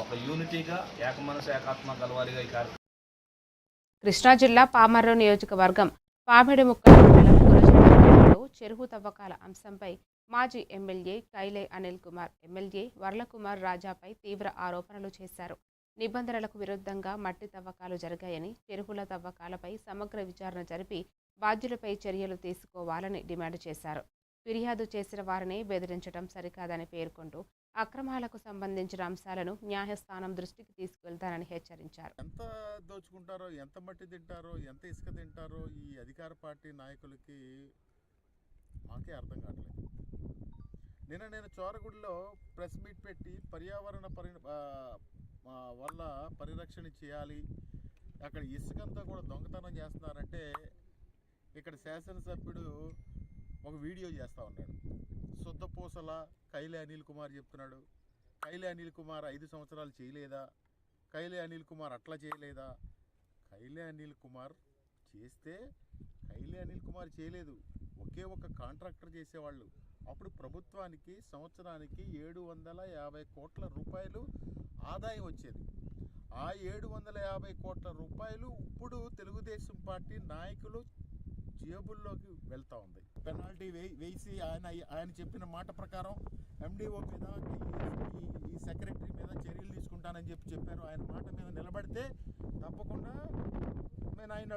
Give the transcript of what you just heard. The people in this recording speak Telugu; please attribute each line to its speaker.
Speaker 1: ఒక యూనిటీగా ఏకమనసు ఏకాత్మ కలవాలిగా ఈ కార్యక్రమం.
Speaker 2: కృష్ణా జిల్లా పామర్రు నియోజకవర్గం పామిడిముక్కల మండలం గురజండలో చెరువు తవ్వకాల అంశంపై మాజీ ఎమ్మెల్యే కైలే అనిల్ కుమార్ ఎమ్మెల్యే వర్లకుమార్ రాజాపై తీవ్ర ఆరోపణలు చేశారు. నిబంధనలకు విరుద్ధంగా మట్టి తవ్వకాలు జరిగాయని, చెరువుల తవ్వకాలపై సమగ్ర విచారణ జరిపి బాధ్యులపై చర్యలు తీసుకోవాలని డిమాండ్ చేశారు. ఫిర్యాదు చేసిన వారిని బెదిరించడం సరికాదని పేర్కొంటూ అక్రమాలకు సంబంధించిన అంశాలను న్యాయస్థానం దృష్టికి తీసుకెళ్తానని హెచ్చరించారు.
Speaker 3: ఎంత దోచుకుంటారో, ఎంత మట్టి తింటారో, ఎంత ఇసుక తింటారో ఈ అధికార పార్టీ నాయకులకి మాకే అర్థం కావట్లేదు. నేను చోరగుడిలో ప్రెస్ మీట్ పెట్టి పర్యావరణ వల్ల పరిరక్షణ చేయాలి, అక్కడ ఇసుకంతా కూడా దొంగతనం చేస్తున్నారంటే ఇక్కడ శాసనసభ్యుడు ఒక వీడియో చేస్తూ ఉన్నాడు. శుద్ధపూసల కైలే అనిల్ కుమార్ చెప్తున్నాడు. కైలే అనిల్ కుమార్ 5 సంవత్సరాలు చేయలేదా? కైలే అనిల్ కుమార్ అట్లా చేయలేదా? కైలే అనిల్ కుమార్ చేస్తే కైలే అనిల్ కుమార్ చేయలేదు, ఒకే ఒక కాంట్రాక్టర్ చేసేవాళ్ళు. అప్పుడు ప్రభుత్వానికి సంవత్సరానికి 750 కోట్ల రూపాయలు ఆదాయం వచ్చేది. ఆ 750 కోట్ల రూపాయలు ఇప్పుడు తెలుగుదేశం పార్టీ నాయకులు జేబుల్లోకి వెళ్తూ ఉంది. పెనాల్టీ వేసి ఆయన చెప్పిన మాట ప్రకారం ఎండిఓ మీద ఈ సెక్రటరీ మీద చర్యలు తీసుకుంటానని చెప్పారు. ఆయన మాట మీద నిలబడితే తప్పకుండా నేను ఆయన